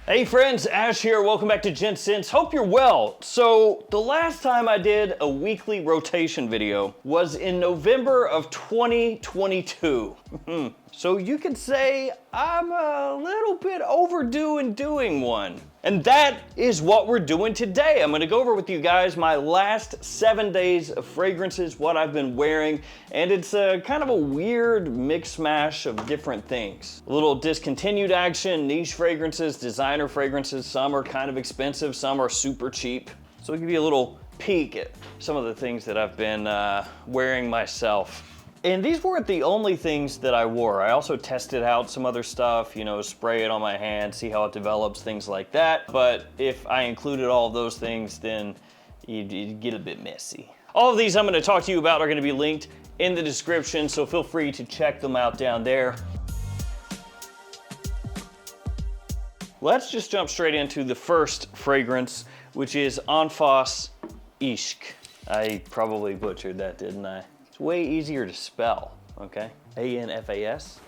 Hey friends, Ash here. Welcome back to Gents. Hope you're well. So the last time I did a weekly rotation video was in November of 2022. So you could say I'm a little bit overdue in doing one. And that is what we're doing today. I'm gonna go over with you guys my last 7 days of fragrances, what I've been wearing, and it's a kind of a weird mix mash of different things. A little discontinued action, niche fragrances, designer fragrances. Some are kind of expensive, some are super cheap. So I'll give you a little peek at some of the things that I've been wearing myself. And these weren't the only things that I wore. I also tested out some other stuff, you know, spray it on my hand, see how it develops, things like that. But if I included all of those things, then you'd get a bit messy. All of these I'm gonna talk to you about are gonna be linked in the description, so feel free to check them out down there. Let's just jump straight into the first fragrance, which is Anfas Ishq. I probably butchered that, didn't I? It's way easier to spell, okay? A-N-F-A-S-I-S-H-Q.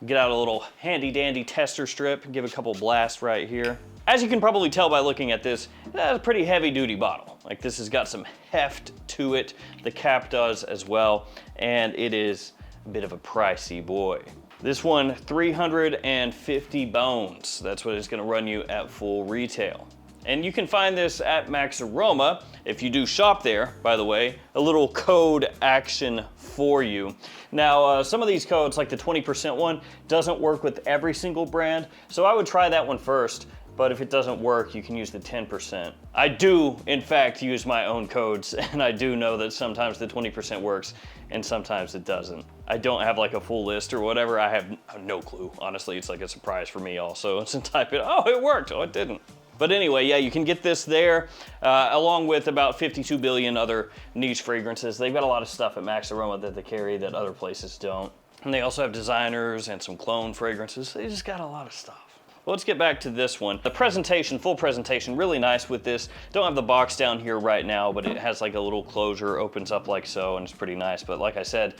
Get out a little handy dandy tester strip, give a couple blasts right here. As you can probably tell by looking at this, that's a pretty heavy duty bottle. Like, this has got some heft to it. The cap does as well, and it is a bit of a pricey boy. This one, 350 bones. That's what it's gonna run you at full retail. And you can find this at Max Roma. If you do shop there, by the way, a little code action for you. Now, some of these codes, like the 20% one, doesn't work with every single brand, so I would try that one first, but if it doesn't work, you can use the 10%. I do, in fact, use my own codes, and I do know that sometimes the 20% works, and sometimes it doesn't. I don't have like a full list or whatever. I have no clue. Honestly, it's like a surprise for me also. It's to type it, oh, it worked, oh, it didn't. But anyway, yeah, you can get this there, along with about 52 billion other niche fragrances. They've got a lot of stuff at Max Aroma that they carry that other places don't. And they also have designers and some clone fragrances. They just got a lot of stuff. Well, let's get back to this one. The presentation, full presentation, really nice with this. Don't have the box down here right now, but it has like a little closure, opens up like so, and it's pretty nice. But like I said,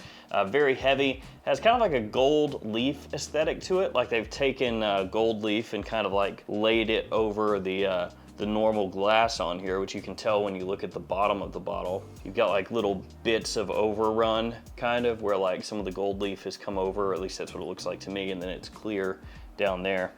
very heavy. Has kind of like a gold leaf aesthetic to it. Like they've taken gold leaf and kind of like laid it over the normal glass on here, which you can tell when you look at the bottom of the bottle. You've got like little bits of overrun, kind of, where like some of the gold leaf has come over, or at least that's what it looks like to me, and then it's clear down there.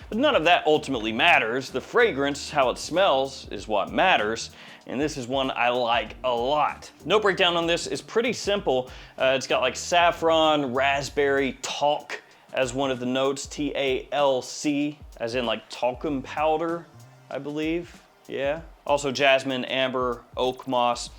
But none of that ultimately matters. The fragrance, how it smells, is what matters. And this is one I like a lot. Note breakdown on this is pretty simple. It's got like saffron, raspberry, talc as one of the notes, T-A-L-C, as in like talcum powder, I believe, yeah. Also jasmine, amber, oak moss.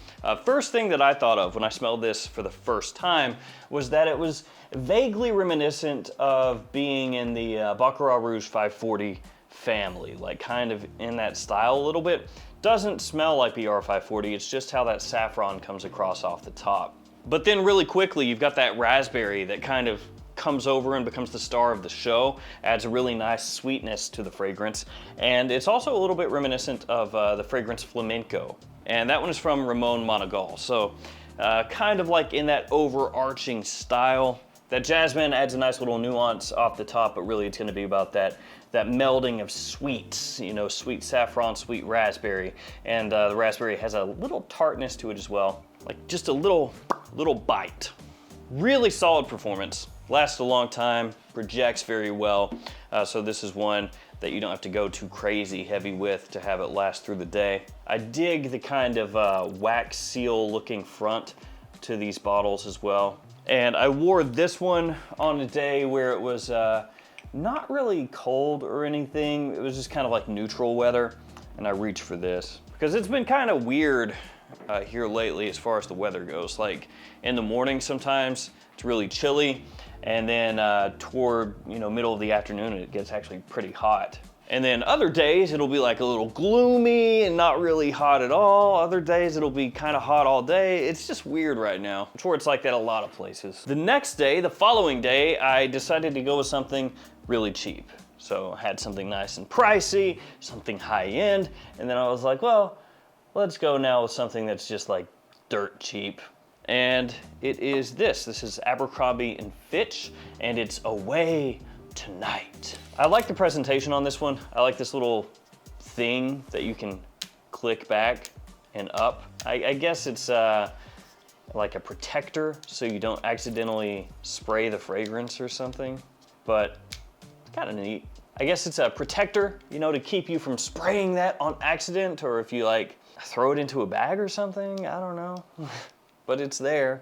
First thing that I thought of when I smelled this for the first time was that it was vaguely reminiscent of being in the Baccarat Rouge 540 family, like kind of in that style a little bit. Doesn't smell like BR 540, it's just how that saffron comes across off the top. But then really quickly, you've got that raspberry that kind of comes over and becomes the star of the show, adds a really nice sweetness to the fragrance. And it's also a little bit reminiscent of the fragrance Flamenco. And that one is from Ramon Monegal. So kind of like in that overarching style. That jasmine adds a nice little nuance off the top, but really it's gonna be about that melding of sweets, you know, sweet saffron, sweet raspberry. And the raspberry has a little tartness to it as well. Like just a little bite. Really solid performance. Lasts a long time, projects very well. So this is one that you don't have to go too crazy heavy with to have it last through the day. I dig the kind of wax seal looking front to these bottles as well. And I wore this one on a day where it was not really cold or anything. It was just kind of like neutral weather. And I reached for this because it's been kind of weird here lately as far as the weather goes. Like in the morning sometimes it's really chilly. And then toward, you know, middle of the afternoon, it gets actually pretty hot. And then other days, it'll be like a little gloomy and not really hot at all. Other days, it'll be kind of hot all day. It's just weird right now. I'm sure it's like that a lot of places. The next day, the following day, I decided to go with something really cheap. So I had something nice and pricey, something high end. And then I was like, well, let's go now with something that's just like dirt cheap. And it is this. This is Abercrombie & Fitch, and it's Away tonight. I like the presentation on this one. I like this little thing that you can click back and up. I guess it's like a protector so you don't accidentally spray the fragrance or something, but it's kind of neat. I guess it's a protector, you know, to keep you from spraying that on accident, or if you like throw it into a bag or something, I don't know. But it's there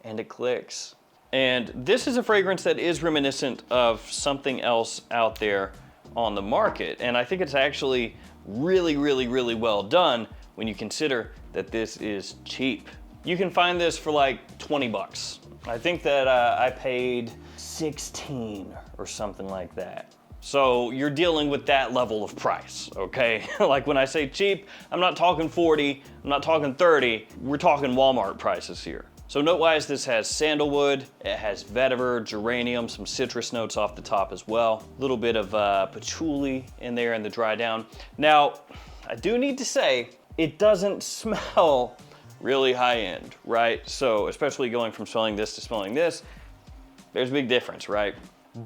and it clicks. And this is a fragrance that is reminiscent of something else out there on the market. And I think it's actually really, really, really well done when you consider that this is cheap. You can find this for like 20 bucks. I think that I paid 16 or something like that. So you're dealing with that level of price, okay? Like when I say cheap, I'm not talking 40, I'm not talking 30, we're talking Walmart prices here. So note-wise, this has sandalwood, it has vetiver, geranium, some citrus notes off the top as well. A little bit of patchouli in there in the dry down. Now, I do need to say, it doesn't smell really high-end, right? So especially going from smelling this to smelling this, there's a big difference, right?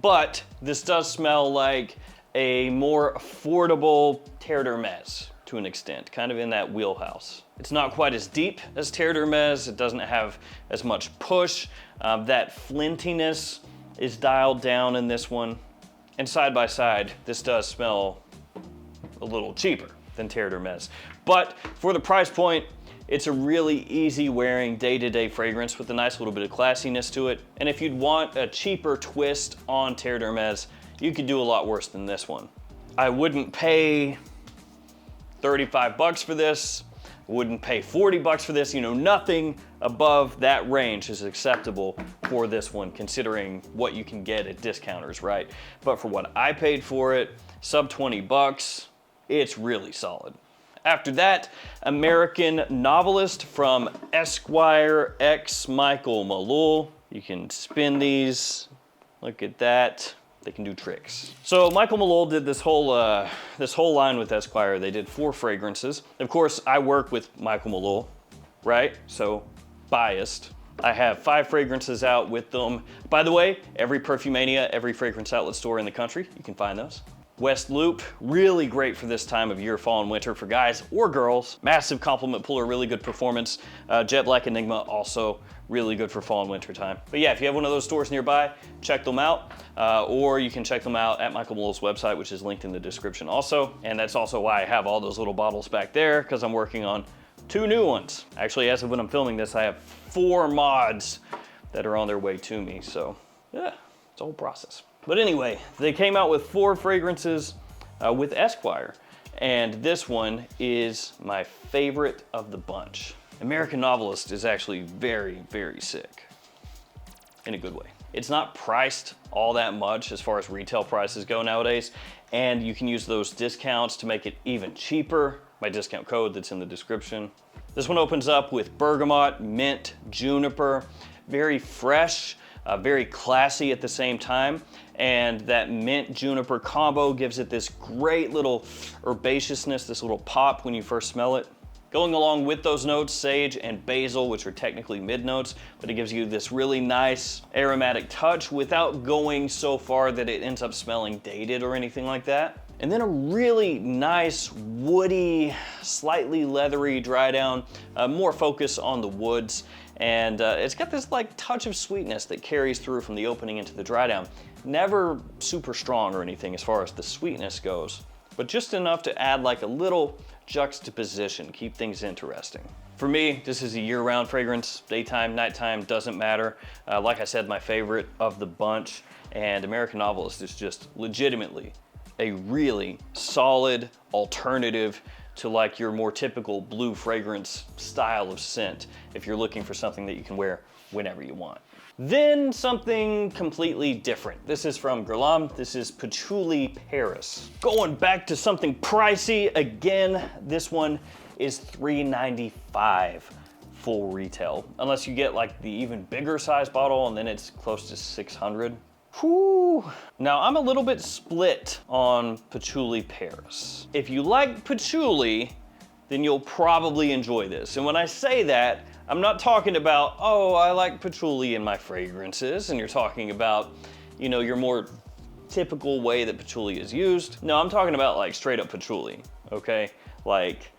But this does smell like a more affordable Terre d'Hermes to an extent, kind of in that wheelhouse. It's not quite as deep as Terre d'Hermes. It doesn't have as much push. That flintiness is dialed down in this one. And side by side, this does smell a little cheaper than Terre d'Hermes. But for the price point, it's a really easy wearing day-to-day fragrance with a nice little bit of classiness to it. And if you'd want a cheaper twist on Terre d'Hermes, you could do a lot worse than this one. I wouldn't pay 35 bucks for this. I wouldn't pay 40 bucks for this. You know, nothing above that range is acceptable for this one, considering what you can get at discounters, right? But for what I paid for it, sub 20 bucks, it's really solid. After that, American Novelist from Esquire x Michael Malul. You can spin these, look at that. They can do tricks. So Michael Malul did this whole line with Esquire. They did 4 fragrances. Of course, I work with Michael Malul, right? So biased. I have 5 fragrances out with them. By the way, every Perfumania, every fragrance outlet store in the country, you can find those. West Loop, really great for this time of year, fall and winter for guys or girls. Massive compliment puller, really good performance. Jet Black Enigma, also really good for fall and winter time. But yeah, if you have one of those stores nearby, check them out. Or you can check them out at Michael Malul's website, which is linked in the description also. And that's also why I have all those little bottles back there, because I'm working on 2 new ones. Actually, as of when I'm filming this, I have 4 mods that are on their way to me. So yeah, it's a whole process. But anyway, they came out with 4 fragrances with Esquire, and this one is my favorite of the bunch. American Novelist is actually very, very sick, in a good way. It's not priced all that much as far as retail prices go nowadays, and you can use those discounts to make it even cheaper. My discount code that's in the description. This one opens up with bergamot, mint, juniper, very fresh, very classy at the same time. And that mint juniper combo gives it this great little herbaceousness, this little pop when you first smell it. Going along with those notes, sage and basil, which are technically mid notes, but it gives you this really nice aromatic touch without going so far that it ends up smelling dated or anything like that. And then a really nice woody, slightly leathery dry down, more focus on the woods. And it's got this like touch of sweetness that carries through from the opening into the dry down. Never super strong or anything as far as the sweetness goes, but just enough to add like a little juxtaposition, keep things interesting. For me, this is a year-round fragrance. Daytime, nighttime, doesn't matter. Like I said, my favorite of the bunch, and American Novelist is just legitimately a really solid alternative to like your more typical blue fragrance style of scent if you're looking for something that you can wear whenever you want. Then something completely different. This is from Guerlain. This is Patchouli Paris. Going back to something pricey again, this one is $3.95 full retail, unless you get like the even bigger size bottle, and then it's close to $600. Whew. Now I'm a little bit split on Patchouli Paris. If you like patchouli, then you'll probably enjoy this. And when I say that, I'm not talking about, oh, I like patchouli in my fragrances, and you're talking about, you know, your more typical way that patchouli is used. No, I'm talking about like straight up patchouli, okay? Like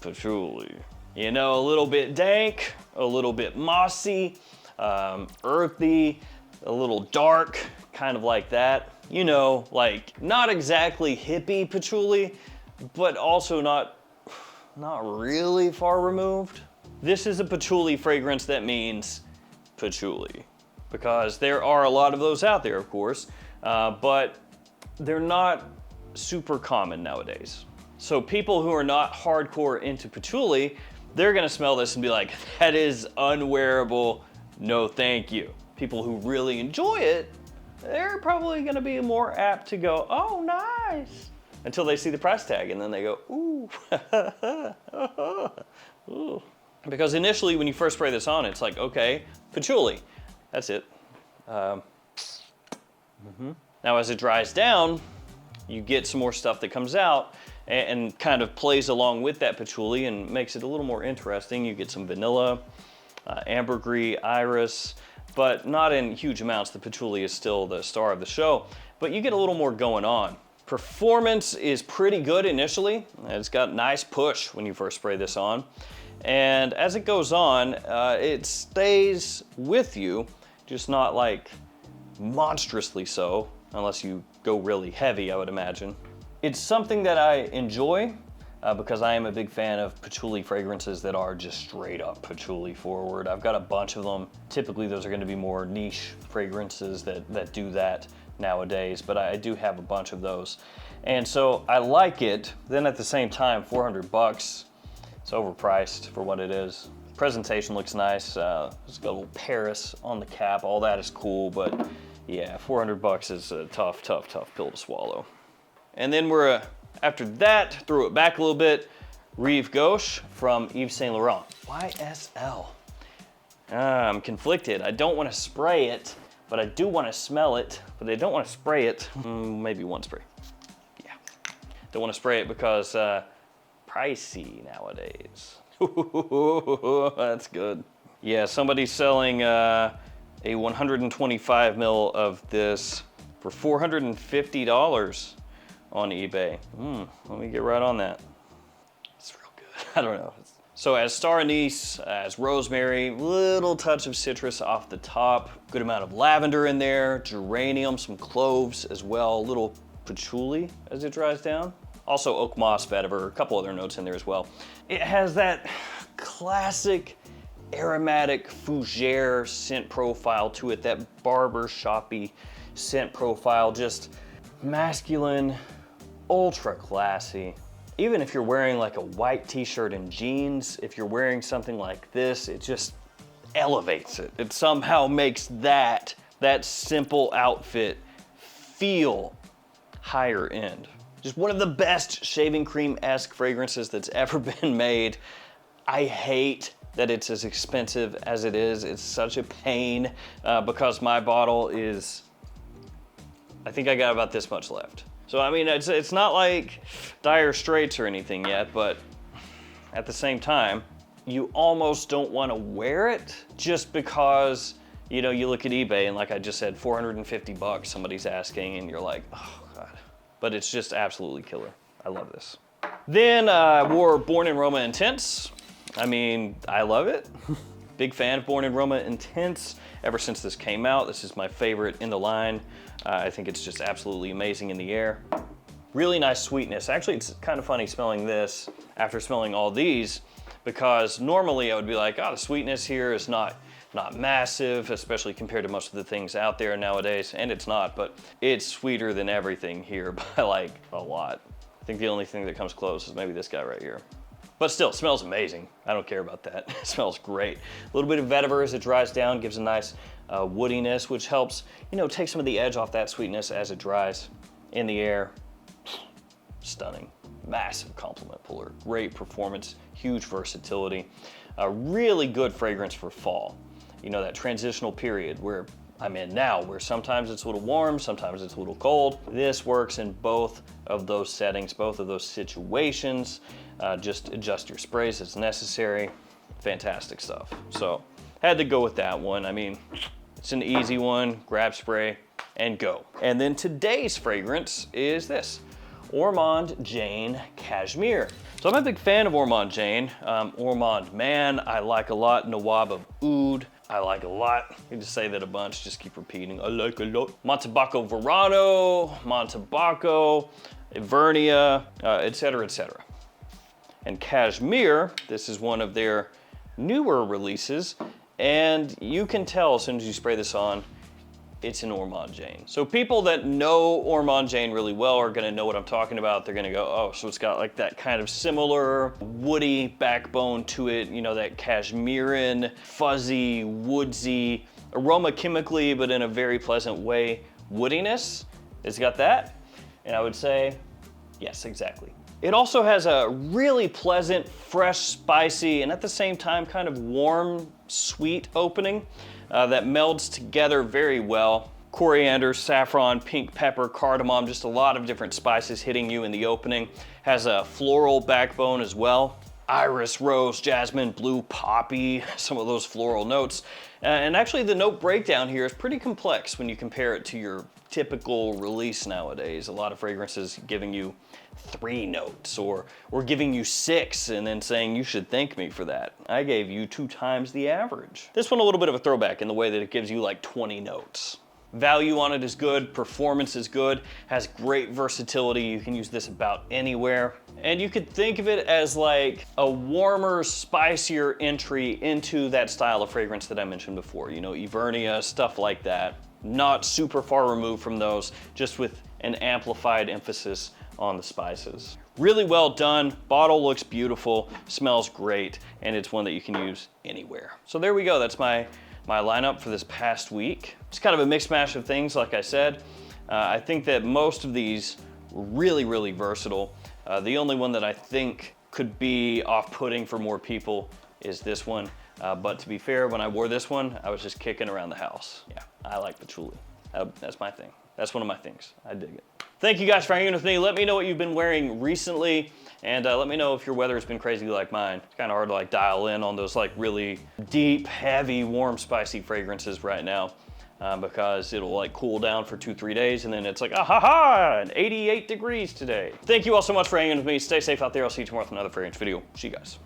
patchouli. You know, a little bit dank, a little bit mossy, earthy, a little dark, kind of like that. You know, like not exactly hippie patchouli, but also not really far removed. This is a patchouli fragrance that means patchouli, because there are a lot of those out there, of course, but they're not super common nowadays. So people who are not hardcore into patchouli, they're gonna smell this and be like, that is unwearable, no thank you. People who really enjoy it, they're probably gonna be more apt to go, oh, nice, until they see the price tag and then they go, ooh, ooh. Because initially when you first spray this on, it's like, okay, patchouli, that's it. Now as it dries down, you get some more stuff that comes out and kind of plays along with that patchouli and makes it a little more interesting. You get some vanilla, ambergris, iris, but not in huge amounts. The patchouli is still the star of the show, but you get a little more going on. Performance is pretty good initially. It's got nice push when you first spray this on. And as it goes on, it stays with you, just not like monstrously so, unless you go really heavy, I would imagine. It's something that I enjoy because I am a big fan of patchouli fragrances that are just straight up patchouli forward. I've got a bunch of them. Typically those are gonna be more niche fragrances that do that nowadays, but I do have a bunch of those. And so I like it. Then at the same time, 400 bucks, it's overpriced for what it is. Presentation looks nice. It's got a little Paris on the cap. All that is cool, but yeah, 400 bucks is a tough pill to swallow. And then we're, after that, threw it back a little bit, Rive Gauche from Yves Saint Laurent. YSL. I'm conflicted. I don't want to spray it, but I do want to smell it, but I don't want to spray it. Maybe one spray. Yeah. Don't want to spray it because pricey nowadays. That's good. Yeah, somebody's selling a 125 ml of this for $450 on eBay. Let me get right on that. It's real good. I don't know. So as star anise, as rosemary, little touch of citrus off the top, good amount of lavender in there, geranium, some cloves as well, little patchouli as it dries down. Also oak moss, vetiver, a couple other notes in there as well. It has that classic aromatic fougere scent profile to it, that barber shoppy scent profile, just masculine, ultra classy. Even if you're wearing like a white t-shirt and jeans, if you're wearing something like this, it just elevates it. It somehow makes that simple outfit feel higher end. Just one of the best shaving cream-esque fragrances that's ever been made. I hate that it's as expensive as it is. It's such a pain because my bottle is, I think I got about this much left. So I mean, it's not like dire straits or anything yet, but at the same time, you almost don't want to wear it just because, you know, you look at eBay and like I just said, 450 bucks somebody's asking and you're like, oh God. But it's just absolutely killer. I love this. Then I wore Born in Roma Intense. I mean, I love it. Big fan of Born in Roma Intense. Ever since this came out, this is my favorite in the line. I think it's just absolutely amazing in the air. Really nice sweetness. Actually, it's kind of funny smelling this after smelling all these, because normally I would be like, oh, the sweetness here is not massive, especially compared to most of the things out there nowadays, and it's not, but it's sweeter than everything here by like a lot. I think the only thing that comes close is maybe this guy right here. But still, smells amazing. I don't care about that. It smells great. A little bit of vetiver as it dries down, gives a nice woodiness, which helps, you know, take some of the edge off that sweetness as it dries in the air. Stunning. Massive compliment puller. Great performance, huge versatility. A really good fragrance for fall. You know, that transitional period where I'm in now, where sometimes it's a little warm, sometimes it's a little cold. This works in both of those settings, both of those situations. Just adjust your sprays as necessary. Fantastic stuff. So, had to go with that one. I mean, It's an easy one, grab spray and go. And then today's fragrance is this, Ormonde Jayne Kashmir. So I'm a big fan of Ormonde Jayne. Ormonde Man, I like a lot. Nawab of Oud, I like a lot. You just say that a bunch, just keep repeating, I like a lot. Montebaco Verano, Montebaco, Ivernia, etc., etc. And Kashmir, this is one of their newer releases, and you can tell as soon as you spray this on, it's an Ormonde Jayne. So people that know Ormonde Jayne really well are gonna know what I'm talking about. They're gonna go, oh, so it's got like that kind of similar woody backbone to it, you know, that Kashmiran, fuzzy, woodsy, aroma chemically, but in a very pleasant way, woodiness. It's got that, and I would say, yes, exactly. It also has a really pleasant, fresh, spicy, and at the same time kind of warm, sweet opening that melds together very well. Coriander, saffron, pink pepper, cardamom, just a lot of different spices hitting you in the opening. Has a floral backbone as well. Iris, rose, jasmine, blue, poppy, some of those floral notes. And actually the note breakdown here is pretty complex when you compare it to your typical release nowadays. A lot of fragrances giving you 3 notes or giving you 6 and then saying you should thank me for that. I gave you 2 times the average. This one a little bit of a throwback in the way that it gives you like 20 notes. Value on it is good, performance is good, has great versatility. You can use this about anywhere. And you could think of it as like a warmer, spicier entry into that style of fragrance that I mentioned before. You know, Ivernia, stuff like that. Not super far removed from those, just with an amplified emphasis on the spices. Really well done, bottle looks beautiful, smells great, and it's one that you can use anywhere. So there we go, that's my lineup for this past week. It's kind of a mixed mash of things, like I said. I think that most of these were really, really versatile. The only one that I think could be off-putting for more people is this one. But to be fair, when I wore this one, I was just kicking around the house. Yeah, I like patchouli. That's my thing. That's one of my things. I dig it. Thank you guys for hanging with me. Let me know what you've been wearing recently, and let me know if your weather has been crazy like mine. It's kind of hard to like dial in on those like really deep, heavy, warm, spicy fragrances right now because it'll like cool down for 2-3 days, and then it's like, ah ha ha, 88 degrees today. Thank you all so much for hanging with me. Stay safe out there. I'll see you tomorrow with another fragrance video. See you guys.